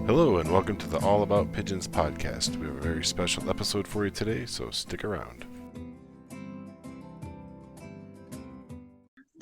Hello and welcome to the All About Pigeons podcast. We have a very special episode for you today, so stick around.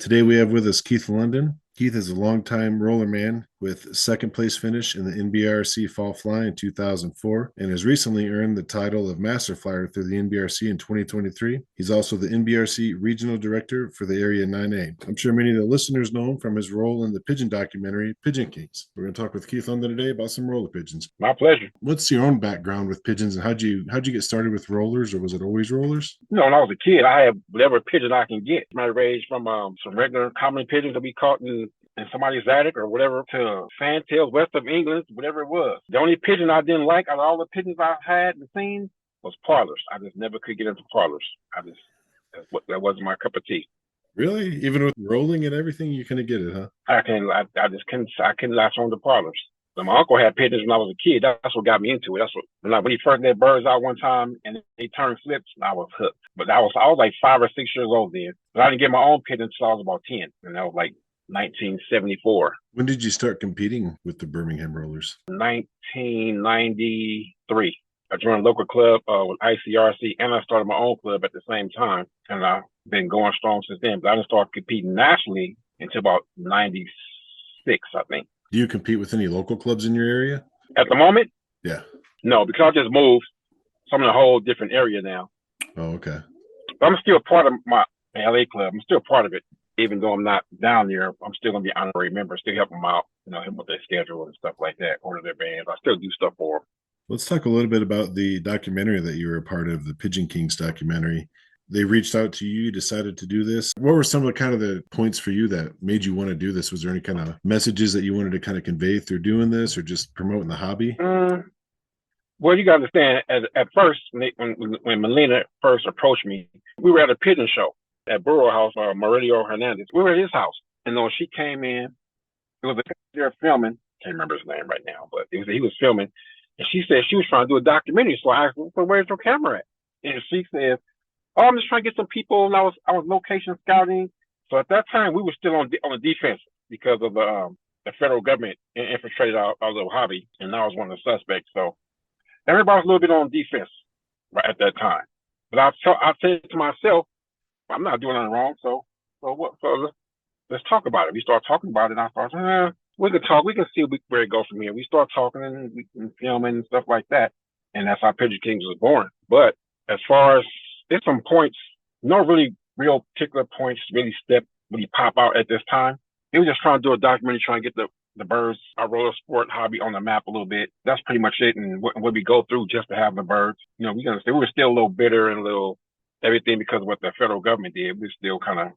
Today we have with us Keith London. Keith is a longtime roller man with second place finish in the N.B.R.C Fall Fly in 2004 and has recently earned the title of Master Flyer through the N.B.R.C in 2023. He's also the N.B.R.C Regional Director for the Area 9A. I'm sure many of the listeners know him from his role in the pigeon documentary, Pigeon Kings. We're going to talk with Keith London today about some roller pigeons. My pleasure. What's your own background with pigeons and how'd you get started with rollers, or was it always rollers? You know, when I was a kid, I had whatever pigeon I can get. I ranged from some regular common pigeons that we caught in somebody's attic or whatever to fantails west of England, whatever it was. The only pigeon I didn't like out of all the pigeons I've had and seen was parlors. I just never could get into parlors. That wasn't my cup of tea. Really? Even with rolling and everything, you couldn't get it, huh? I couldn't latch on to parlors. But my uncle had pigeons when I was a kid. That's what got me into it. When he first let birds out one time and they turned flips, I was hooked. But I was like 5 or 6 years old then. But I didn't get my own pigeons until I was about 10. And that was like 1974. When did you start competing with the Birmingham Rollers? 1993. I joined a local club with ICRC, and I started my own club at the same time. And I've been going strong since then. But I didn't start competing nationally until about 96, I think. Do you compete with any local clubs in your area? At the moment? Yeah. No, because I just moved. So I'm in a whole different area now. Oh, okay. But I'm still part of my LA club. I'm still part of it. Even though I'm not down there, I'm still going to be an honorary member, still help them out, help them with their schedule and stuff like that, order their bands. I still do stuff for them. Let's talk a little bit about the documentary that you were a part of, the Pigeon Kings documentary. They reached out to you, decided to do this. What were some of the points for you that made you want to do this? Was there any kind of messages that you wanted to kind of convey through doing this or just promoting the hobby? Well, you got to understand, at first, when Melina first approached me, we were at a pigeon show at Burrow House, Mauricio Hernandez. We were at his house. And when she came in, it was a there filming. Can't remember his name right now, but he was filming. And she said she was trying to do a documentary. So I asked her, well, where's your camera at? And she said, oh, I'm just trying to get some people. And I was location scouting. So at that time, we were still on the defense because of the federal government infiltrated our little hobby. And I was one of the suspects. So everybody was a little bit on defense right at that time. But I said to myself, I'm not doing anything wrong, so let's talk about it. We start talking about it, and I thought, we can talk. We can see where it goes from here. We start talking and we can filming and stuff like that, and that's how Pigeon Kings was born. But as far as there's some points, no really real particular points really pop out at this time. It was just trying to do a documentary, trying to get the birds, our roller sport hobby on the map a little bit. That's pretty much it, and what we go through just to have the birds. We were still a little bitter and a little everything because of what the federal government did. We still kind of,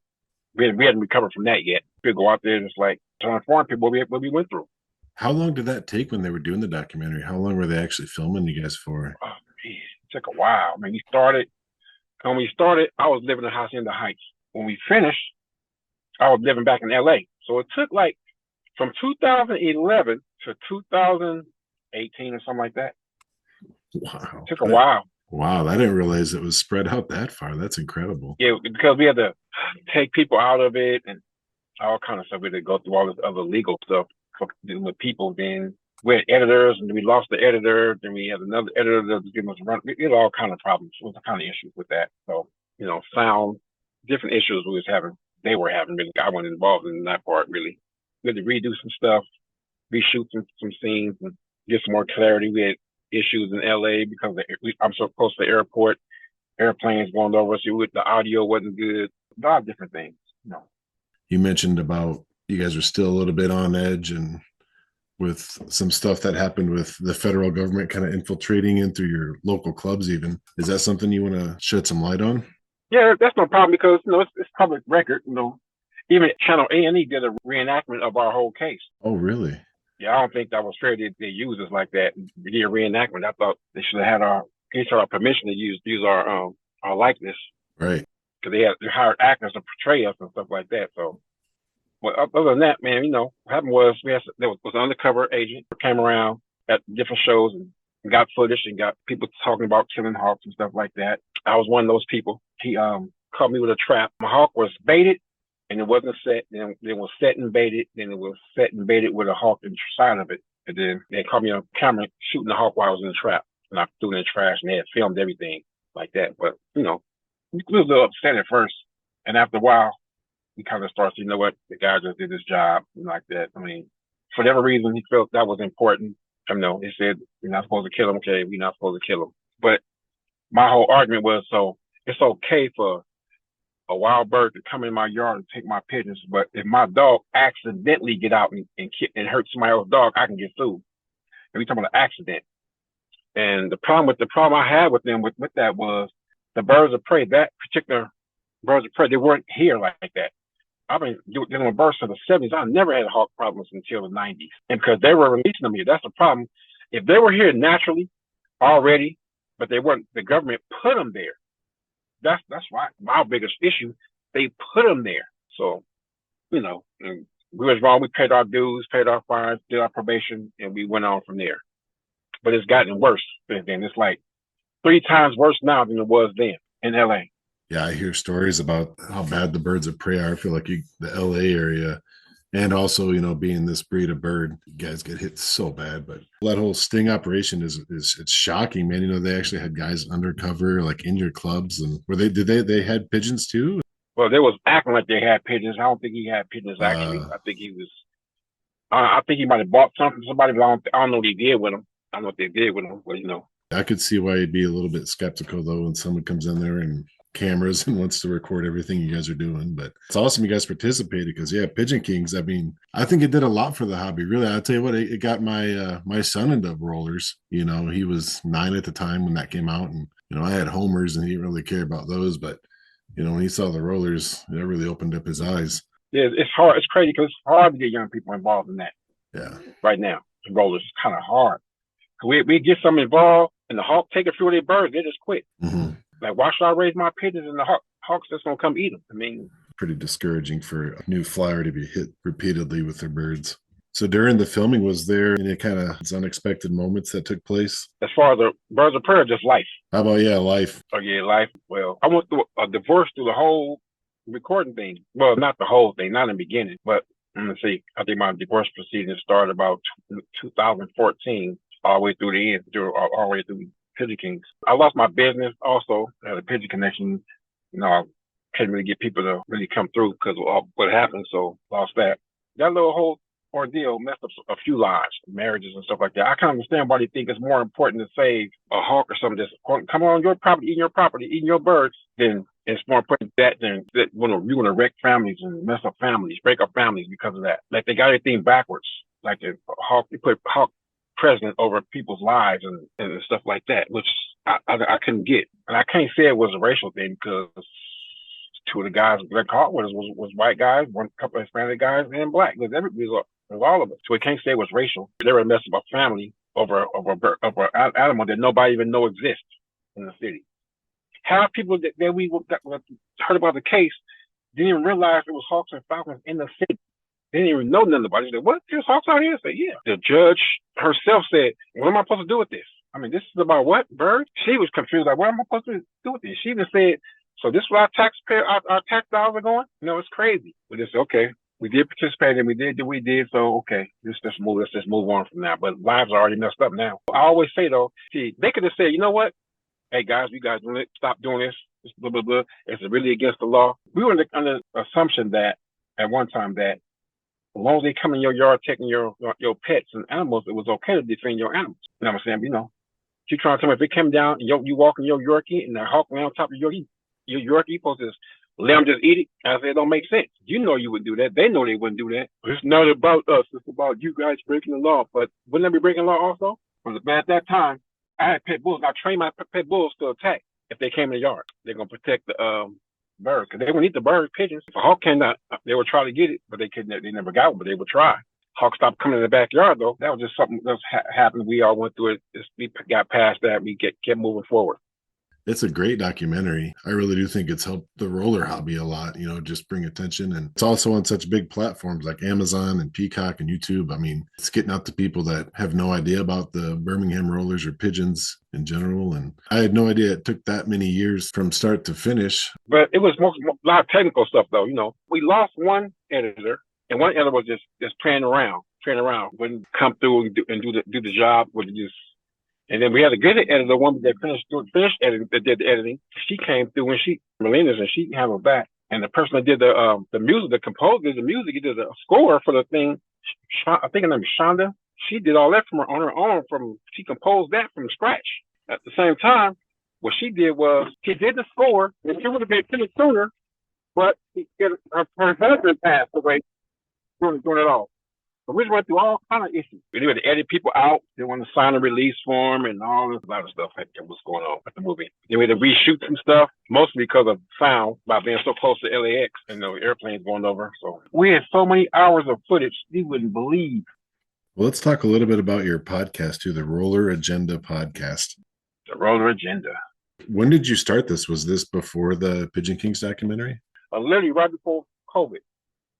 we hadn't recovered from that yet. We go out there and just like trying to inform people what we went through. How long did that take when they were doing the documentary? How long were they actually filming you guys for? Oh, man, it took a while. When we started, I was living in Hacienda Heights. When we finished, I was living back in LA. So it took like from 2011 to 2018 or something like that. Wow. It took a while. Wow, I didn't realize it was spread out that far. That's incredible. Yeah, because we had to take people out of it and all kind of stuff. We had to go through all this other legal stuff with people. Then we had editors, and then we lost the editor. Then we had another editor that was giving us a run. We had all kind of problems, all kind of issues with that. So, sound, different issues they were having, really. I wasn't involved in that part, really. We had to redo some stuff, reshoot some scenes, and get some more clarity. We had issues in LA because I'm so close to the airport, airplanes going over us. The audio wasn't good. A lot of different things. You mentioned about you guys are still a little bit on edge and with some stuff that happened with the federal government kind of infiltrating in through your local clubs even. Is that something you want to shed some light on? Yeah, that's no problem because, it's public record. Even Channel A&E did a reenactment of our whole case. Oh, really? Yeah, I don't think that was fair. They used us like that. They did a reenactment. I thought they should have had our permission to use our likeness. Right. Because they hired actors to portray us and stuff like that. So, but other than that, man, what happened was there was an undercover agent who came around at different shows and got footage and got people talking about killing hawks and stuff like that. I was one of those people. He caught me with a trap. My hawk was baited. And it wasn't set, then it was set and baited, then it was set and baited with a hawk inside of it. And then they caught me on camera shooting the hawk while I was in the trap. And I threw it in the trash and they had filmed everything like that. But, you know, we was a little upset at first. And after a while, we kind of started, you know what, the guy just did his job and like that. I mean, for whatever reason, he felt that was important. I know he said, we're not supposed to kill him. Okay, we're not supposed to kill him. But my whole argument was, so it's okay for a wild bird to come in my yard and take my pigeons, but if my dog accidentally get out and hurt somebody else's dog, I can get sued. And we talking about an accident. And the problem I had with them with that was the birds of prey, that particular birds of prey, they weren't here like that. I've been dealing with birds since the 70s. I never had hawk problems until the 90s. And because they were releasing them here, that's the problem. If they were here naturally already, but they weren't, the government put them there. That's why my biggest issue. They put them there. So, you know, we was wrong. We paid our dues, paid our fines, did our probation, and we went on from there. But it's gotten worse since then. It's like 3 times worse now than it was then in LA. Yeah, I hear stories about how bad the birds of prey are. I feel like the LA area, and also, you know, being this breed of bird, you guys get hit so bad. But that whole sting operation is it's shocking, man. You know, they actually had guys undercover, like in your clubs, and they had pigeons too? Well, they was acting like they had pigeons. I don't think he had pigeons actually. I think he was. I think he might have bought something from somebody, but I don't know what he did with them. I don't know what they did with them, but you know. I could see why you'd be a little bit skeptical though when someone comes in there and cameras and wants to record everything you guys are doing. But it's awesome you guys participated because yeah, Pigeon Kings, I mean, I think it did a lot for the hobby. Really, I'll tell you what, it got my son into rollers. You know, he was 9 at the time when that came out, and you know, I had homers and he didn't really care about those, but you know, when he saw the rollers, it really opened up his eyes. Yeah, it's hard. It's crazy because it's hard to get young people involved in that. Yeah. Right now, the rollers is kind of hard. We get some involved, and the hawk take a few of their birds, they just quit. Mm-hmm. Like, why should I raise my pigeons and the hawks just gonna come eat them? I mean, pretty discouraging for a new flyer to be hit repeatedly with their birds. So during the filming, was there any kind of unexpected moments that took place? As far as the birds of prey, just life. How about life? Oh yeah, life. Well, I went through a divorce through the whole recording thing. Well, not the whole thing, not in the beginning, but let's see. I think my divorce proceedings started about 2014, all the way through the end, all the way through Pigeon Kings. I lost my business also. I had a pigeon connection. You know, I couldn't really get people to really come through because of what happened, so lost that. That little whole ordeal messed up a few lives, marriages and stuff like that. I can understand why they think it's more important to save a hawk or something that's come on your property, eating your birds, than it's more important than that you want to wreck families and mess up families, break up families because of that. Like they got everything backwards. Like the hawk, they put hawk president over people's lives and stuff like that, which I couldn't get. And I can't say it was a racial thing because 2 of the guys that caught with us was white guys, one couple of Hispanic guys, and black. It was all of us. So we can't say it was racial. They were messing up a family over an animal that nobody even know exists in the city. Half people that heard about the case didn't even realize it was hawks and falcons in the city. They didn't even know nothing about it. They said, what? There's hawks out here? I said, yeah. The judge herself said, what am I supposed to do with this? I mean, this is about what? Birds? She was confused. Like, what am I supposed to do with this? She even said, so this is where our tax dollars are going? You know, it's crazy. We just said, okay, we did participate and we did what we did. So, okay, let's just move on from that. But lives are already messed up now. I always say, though, see, they could have said, you know what? Hey, guys, you guys stop doing this, blah, blah, blah. It's really against the law. We were under the assumption that at one time that as long as they come in your yard taking your pets and animals, it was okay to defend your animals. You know what I'm saying? You know, you trying to tell me if it came down and you walking your Yorkie and the hawk went on top of your Yorkie, you supposed to let them just eat it? I said, it don't make sense. You know you would do that. They know they wouldn't do that. It's not about us. It's about you guys breaking the law. But wouldn't they be breaking the law also? But at that time, I had pet bulls. I trained my pet bulls to attack if they came in the yard. They're going to protect the birds because they would eat the birds, pigeons. If a hawk came out, they would try to get it, but they never got one, but they would try. Hawk stopped coming in the backyard, though. That was just something that happened. We all went through it. We got past that. We kept moving forward. It's a great documentary. I really do think it's helped the roller hobby a lot, you know, just bring attention. And it's also on such big platforms like Amazon and Peacock and YouTube. I mean, it's getting out to people that have no idea about the Birmingham Rollers or pigeons in general. And I had no idea it took that many years from start to finish. But it was a lot of technical stuff, though. You know, we lost one editor, and one editor was just playing around. turn around, wouldn't come through and do the job. Would just, and then we had a good editor, one that finished editing, that did the editing. She came through when Melina's, and she handled that. And the person that did the music, the composer did the music, he did the score for the thing. I think her name is Shonda. She did all that on her own. She composed that from scratch. At the same time, what she did was she did the score, and she would have been finished sooner, but her husband passed away doing it all. So we just went through all kind of issues. We had to edit people out. They wanted to sign a release form and all this, a lot of stuff that was going on with the movie. Then we had to reshoot some stuff, mostly because of sound, by being so close to LAX and the airplanes going over. So we had so many hours of footage you wouldn't believe. Well, let's talk a little bit about your podcast too, the Roller Agenda podcast. The Roller Agenda. When did you start this? Was this before the Pigeon Kings documentary? Literally right before COVID.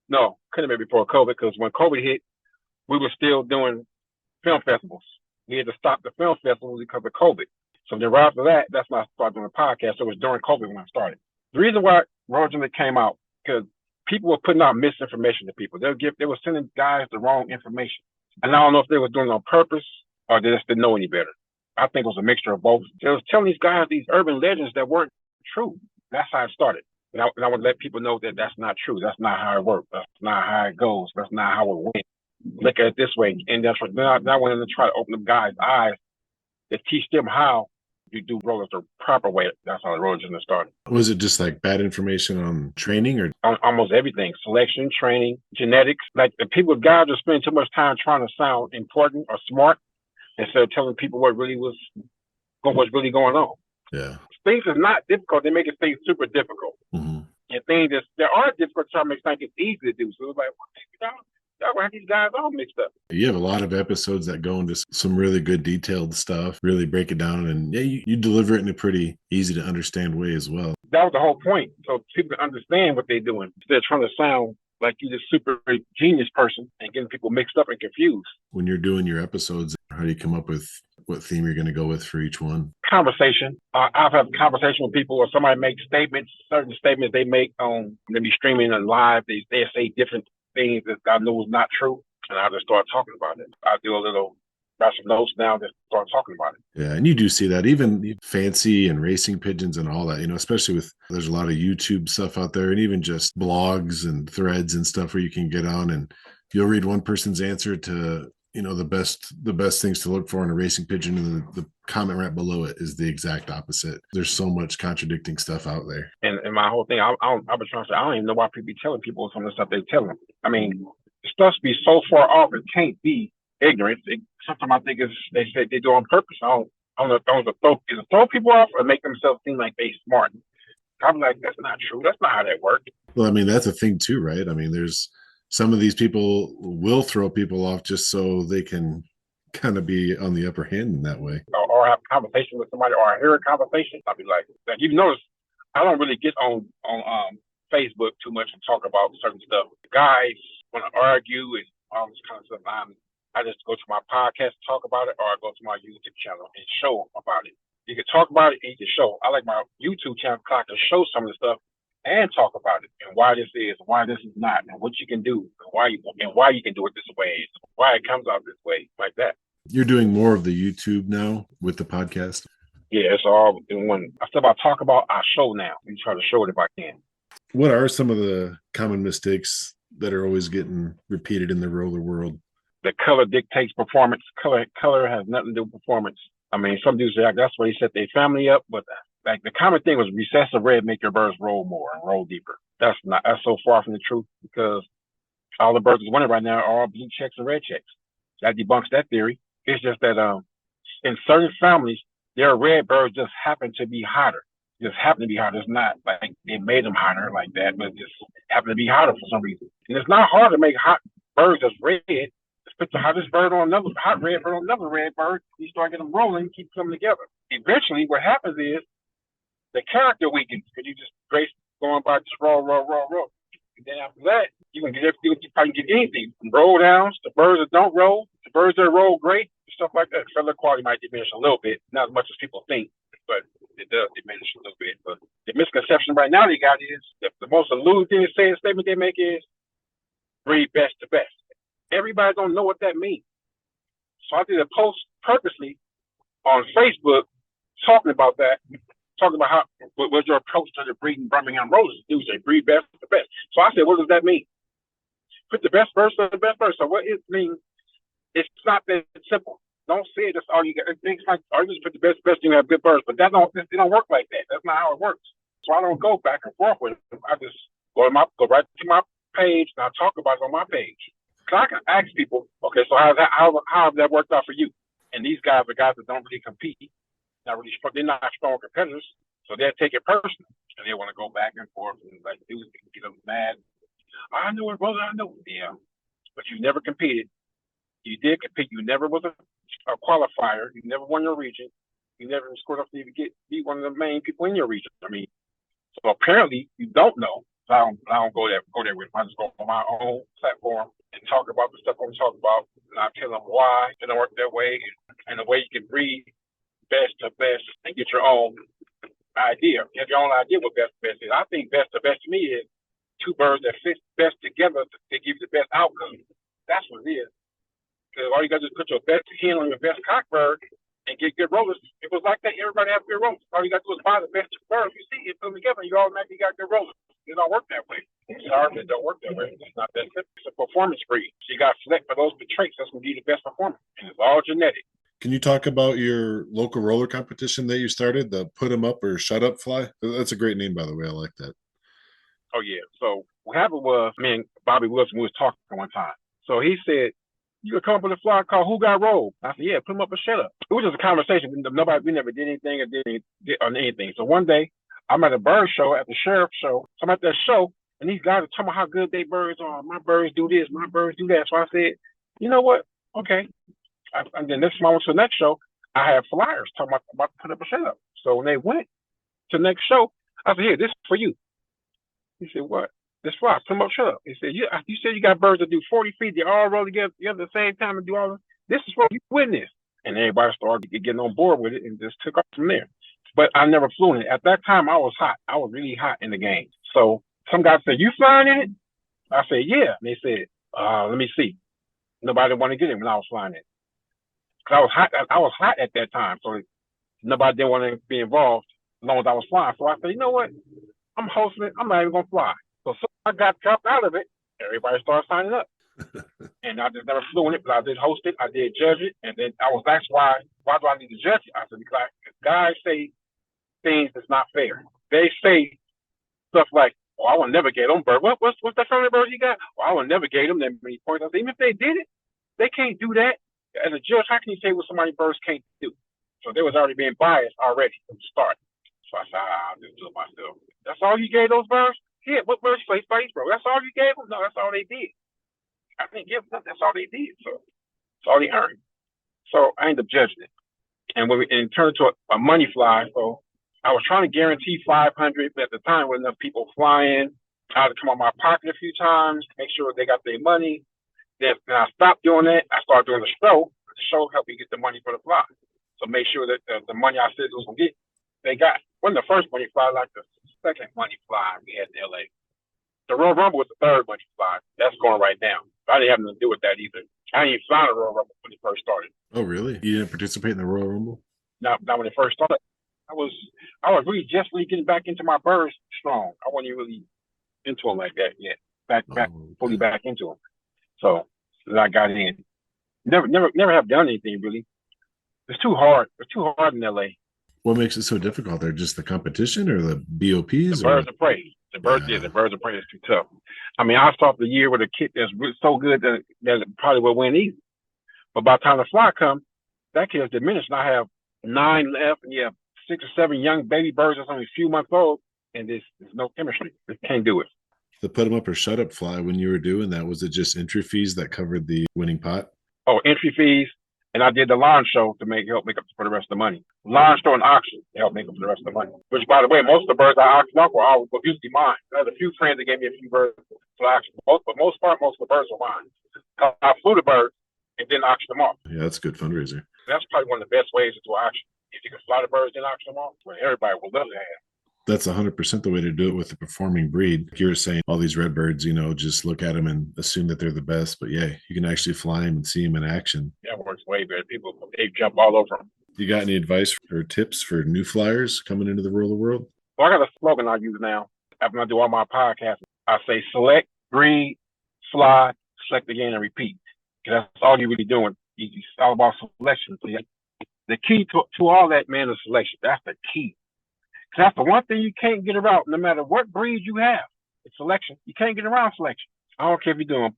No, couldn't have been before COVID, because when COVID hit, we were still doing film festivals. We had to stop the film festivals because of COVID. So then right after that, that's when I started doing a podcast. So it was during COVID when I started. The reason why Roller Agenda came out, because people were putting out misinformation to people. They were sending guys the wrong information. And I don't know if they were doing it on purpose or they just didn't know any better. I think it was a mixture of both. They was telling these guys these urban legends that weren't true. That's how it started. And I want to let people know that that's not true. That's not how it works. That's not how it goes. That's not how it went. Look at it this way. And that's what I wanted to try to open them guys' eyes to teach them how you do rollers the proper way. That's how the Roller Agenda started. Was it just like bad information on training or on almost everything? Selection, training, genetics. Like the guys are spending too much time trying to sound important or smart instead of telling people what's really going on. Yeah. Things are not difficult. They make it things super difficult. Mm-hmm. And things that are difficult try to make things easy to do. So it's like, y'all have these guys all mixed up. You have a lot of episodes that go into some really good detailed stuff, really break it down, and yeah, you deliver it in a pretty easy to understand way as well. That was the whole point. So people understand what they're doing. They're trying to sound like you're this super genius person and getting people mixed up and confused. When you're doing your episodes, how do you come up with what theme you're going to go with for each one? Conversation. I've had a conversation with people, or somebody makes certain statements they make on, they be streaming and live. They say different things that I know is not true, and I just start talking about it. I do a little write some notes down and start talking about it. Yeah, and you do see that even fancy and racing pigeons and all that, especially with, there's a lot of YouTube stuff out there and even just blogs and threads and stuff where you can get on and you'll read one person's answer to, the best things to look for in a racing pigeon, and the comment right below it is the exact opposite. There's so much contradicting stuff out there. And my whole thing, I've been trying to say, I don't even know why people be telling people some of the stuff they tell them. I mean, stuff be so far off, it can't be ignorance. Sometimes I think they say they do it on purpose. I don't know if those are throw people off or make themselves seem like they smart. I'm like, that's not true. That's not how that works. Well, I mean, that's a thing too, right? I mean, there's some of these people will throw people off just so they can kind of be on the upper hand in that way. Or have a conversation with somebody, or I hear a conversation. I'll be like, you've noticed, I don't really get on Facebook too much and talk about certain stuff. The guys want to argue and all this kind of stuff. I just go to my podcast and talk about it, or I go to my YouTube channel and show about it. You can talk about it and you can show. I like my YouTube channel because I can show some of the stuff and talk about it and why this is, why this is not, and what you can do, and why you can do it this way, why it comes out this way, like that. You're doing more of the YouTube now with the podcast? Yeah, it's all in one. Instead of I talk about, I show now. We try to show it if I can. What are some of the common mistakes that are always getting repeated in the roller world? The color dictates performance. Color has nothing to do with performance. I mean, some dudes say that's why they set their family up, but like the common thing was recessive red make your birds roll more and roll deeper. That's so far from the truth, because all the birds winning right now are all blue checks and red checks. That debunks that theory. It's just that in certain families, their red birds just happen to be hotter. Just happen to be hotter. It's not like they made them hotter like that, but just happen to be hotter for some reason. And it's not hard to make hot birds that's red. Just put the hottest bird on another hot red bird on another red bird. You start getting them rolling, keep them together. Eventually, what happens is the character weakens because you just grace going by just roll. And then after that, you can probably get anything from roll downs to birds that don't roll, to birds that roll great, stuff like that. Feather quality might diminish a little bit, not as much as people think, but it does diminish a little bit. But the misconception right now they got is the most elusive statement they make is breed best to best. Everybody don't know what that means. So I did a post purposely on Facebook talking about that, talking about how what was your approach to the breeding Birmingham Rollers. Dudes, they breed best for the best. So I said, what does that mean? Put the best birds for the best birds. So what it means, it's not that simple. Don't say that's all you got. Things like, oh, you just put the best, you have good birds, but it don't work like that. That's not how it works. So I don't go back and forth with them. I just go right to my page and I talk about it on my page. Cause I can ask people, okay, so how have that worked out for you? And these guys are guys that don't really compete, they're not strong competitors, so they'll take it personal and they want to go back and forth and like dudes can get them mad. I know it, brother. I know, yeah, but you never competed. You did compete. You never was a qualifier. You never won your region. You never scored up to even be one of the main people in your region. I mean, so apparently you don't know. So I don't go there with them. I just go on my own platform and talk about the stuff I'm talking about. And I tell them why it don't work that way and the way you can breed best to best and get your own idea. You have your own idea what best to best is. I think best to best to me is two birds that fit best together to give you the best outcome. That's what it is. Because all you got to do is put your best hen on your best cock bird and get good rollers. It was like that. Everybody has good rollers. All you got to do is buy the best birds. You see, you put them together, you automatically got good rollers. It don't work that way. Sorry, it don't work that way. It's not that simple. It's a performance breed. So you got to select for those traits that's going to give you the best performance. And it's all genetic. Can you talk about your local roller competition that you started, the Put 'em Up or Shut Up Fly? That's a great name, by the way. I like that. Oh, yeah. So what happened was, me and Bobby Wilson, we was talking one time. So he said, you could come up with a fly called Who Got Rolled? I said, yeah, put him up or shut up. It was just a conversation. We never did anything or anything. So one day, I'm at a bird show at the sheriff's show. So I'm at that show, and these guys are talking about how good their birds are. My birds do this, my birds do that. So I said, you know what? Okay. And then next time I went to the next show, I had flyers talking about put up or shut up. So when they went to the next show, I said, here, this is for you. He said, what? This fly, put them up, shut up. He said, you said you got birds that do 40 feet, they all roll together at the same time and do all this. This is what you witness. And everybody started getting on board with it and just took off from there. But I never flew in it. At that time, I was hot. I was really hot in the game. So some guys said, you flying in it? I said, yeah. And they said, let me see. Nobody wanted to get in when I was flying it. Because I was hot at that time. So nobody didn't want to be involved as long as I was flying. So I said, you know what? I'm hosting it. I'm not even going to fly. So I got dropped out of it. Everybody started signing up. And I just never flew in it, but I did host it. I did judge it. And then I was asked why do I need to judge it? I said, because guys say things that's not fair. They say stuff like, oh, I will never get them bird. What's that family bird you got? Oh, I will never get them that many points. I said, even if they did it, they can't do that. As a judge, how can you say what somebody's birds can't do? So they was already being biased already from the start. So I said, I'll just do it myself. That's all you gave those birds? Yeah, what birds play space, bro? That's all you gave them? No, that's all they did. I didn't give them. That's all they did. So that's all they earned. So I ended up judging it. And it turned into a money fly. So I was trying to guarantee 500, but at the time, with enough people flying, I had to come out my pocket a few times, make sure they got their money. Then I stopped doing that. I started doing the show. The show helped me get the money for the fly. So make sure that the money I said was going to get, they got. Wasn't the first money fly, like the second money fly we had in LA. The Royal Rumble was the third money fly. That's going right now. I didn't have nothing to do with that either. I didn't even fly the Royal Rumble when it first started. Oh, really? You didn't participate in the Royal Rumble? Not when it first started. I was really just really getting back into my birds strong. I wasn't really into them like that yet. Fully back into them. So I got in. Never have done anything really. It's too hard. It's too hard in LA. What makes it so difficult? They're just the competition or the BOPs? The birds of prey. The birds of prey is too tough. I mean, I start the year with a kit that's so good that it probably will win easy. But by the time the fly comes, that kit is diminished. And I have 9 left, and you have 6 or 7 young baby birds that's only a few months old, and there's no chemistry. They can't do it. The Put 'em Up or Shut Up fly, when you were doing that, was it just entry fees that covered the winning pot? Oh, entry fees. And I did the lawn show to help make up for the rest of the money. Lawn show and auction to help make up for the rest of the money. Which, by the way, most of the birds I auctioned off were usually mine. I had a few friends that gave me a few birds to auction, but most of the birds were mine. I flew the birds and then auctioned them off. Yeah, that's a good fundraiser. That's probably one of the best ways to do auction. If you can fly the birds and auction them off, well, everybody would love to have. That's 100% the way to do it with the performing breed. You were saying all these redbirds, just look at them and assume that they're the best. But yeah, you can actually fly them and see them in action. That works way better. People, they jump all over them. You got any advice or tips for new flyers coming into the roller world? So I got a slogan I use now. After I do all my podcasts, I say select, breed, fly, select again, and repeat. Because that's all you're really doing. It's all about selection. So the key to all that, man, is selection. That's the key. Because that's the one thing you can't get around, no matter what breed you have. It's selection. You can't get around selection. I don't care if you're doing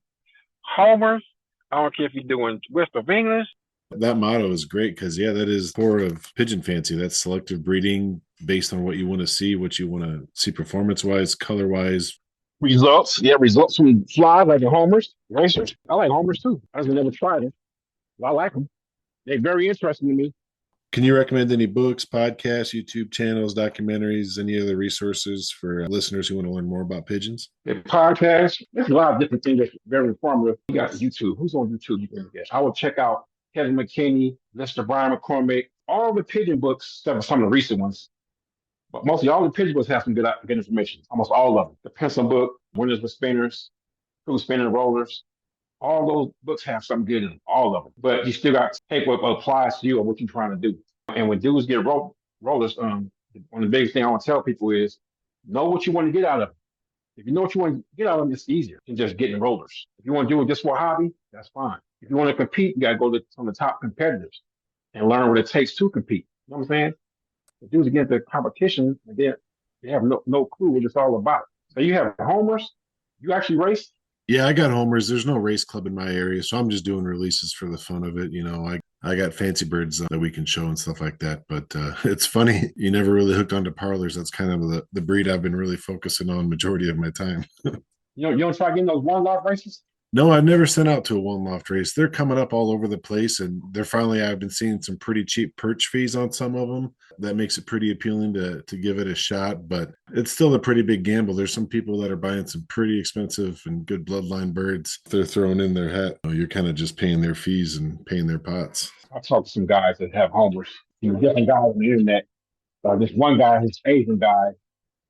homers. I don't care if you're doing West of English. That motto is great because, yeah, that is core of pigeon fancy. That's selective breeding based on what you want to see, what you want to see performance-wise, color-wise. Results. Yeah, results from flies like the homers, racers. I like homers too. I've never tried it. I like them. They're very interesting to me. Can you recommend any books, podcasts, YouTube channels, documentaries, any other resources for listeners who want to learn more about pigeons? The podcast, there's a lot of different things that's very informative. You got YouTube. Who's on YouTube you can get? I would check out Kevin McKinney, Mr. Brian McCormick, all the pigeon books, except for some of the recent ones. But mostly all the pigeon books have some good information. Almost all of them. The pencil book, Winners with Spinners, Who's Spinning Rollers. All those books have something good in them, all of them. But you still got to take what applies to you or what you're trying to do. And when dudes get rollers, one of the biggest things I want to tell people is know what you want to get out of them. If you know what you want to get out of them, it's easier than just getting rollers. If you want to do it just for a hobby, that's fine. If you want to compete, you got to go to some of the top competitors and learn what it takes to compete. You know what I'm saying? The dudes get the competition and they have no clue what it's all about. So you have homers, you actually race. Yeah, I got homers. There's no race club in my area, so I'm just doing releases for the fun of it. I got fancy birds that we can show and stuff like that. But it's funny, you never really hooked onto parlors. That's kind of the breed I've been really focusing on majority of my time. You don't try getting those one lot races? No, I've never sent out to a one loft race. They're coming up all over the place, and I've been seeing some pretty cheap perch fees on some of them. That makes it pretty appealing to give it a shot, but it's still a pretty big gamble. There's some people that are buying some pretty expensive and good bloodline birds. They're throwing in their hat. You're kind of just paying their fees and paying their pots. I talked to some guys that have homers. Different guys on the internet. This one guy, this Asian guy,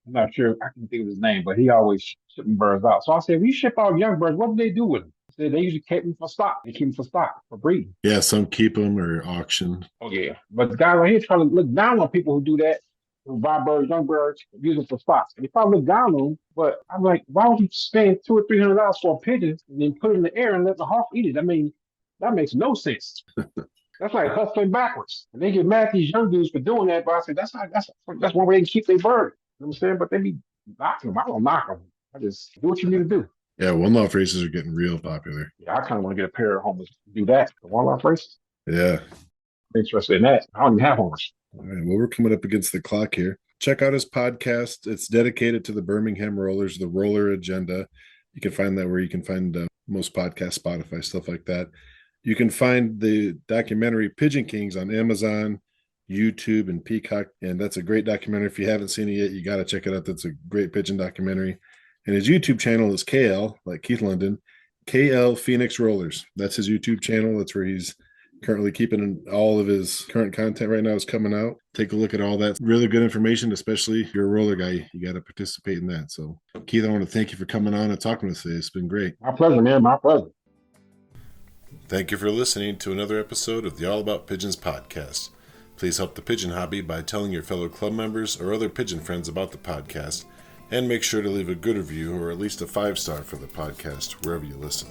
I'm not sure, I can't think of his name, but he always shipping birds out. So I said, we ship out young birds. What do they do with them? He said they usually keep them for stock. They keep them for stock, for breeding. Yeah, some keep them or auction. Oh, yeah. But the guy right here trying to look down on people who do that, who buy birds, young birds, use them for stock. And they probably look down on them, but I'm like, why would you spend $200 or $300 for a pigeon and then put it in the air and let the hawk eat it? I mean, that makes no sense. That's like hustling backwards. And they get mad at these young dudes for doing that, but I said, that's one way they can keep their bird. You know what I'm saying? But they be knocking them. I don't knock them. I just do what you need to do. Yeah, one loft races are getting real popular. Yeah, I kind of want to get a pair of homers to do that. The one loft races. Yeah. I'm interested in that. I don't even have homers. All right. Well, we're coming up against the clock here. Check out his podcast. It's dedicated to the Birmingham Rollers, the Roller Agenda. You can find that where you can find most podcasts, Spotify, stuff like that. You can find the documentary Pigeon Kings on Amazon, YouTube, and Peacock. And that's a great documentary. If you haven't seen it yet, you got to check it out. That's a great pigeon documentary. And his YouTube channel is KL, like Keith London, KL Phoenix Rollers. That's his YouTube channel. That's where he's currently keeping all of his current content right now is coming out. Take a look at all that. Really good information, especially if you're a roller guy. You got to participate in that. So, Keith, I want to thank you for coming on and talking with us today. It's been great. My pleasure, man. My pleasure. Thank you for listening to another episode of the All About Pigeons podcast. Please help the pigeon hobby by telling your fellow club members or other pigeon friends about the podcast, and make sure to leave a good review or at least a 5-star for the podcast wherever you listen.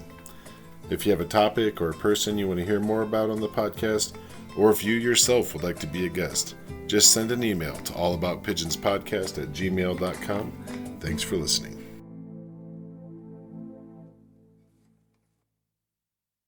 If you have a topic or a person you want to hear more about on the podcast, or if you yourself would like to be a guest, just send an email to allaboutpigeonspodcast@gmail.com. Thanks for listening.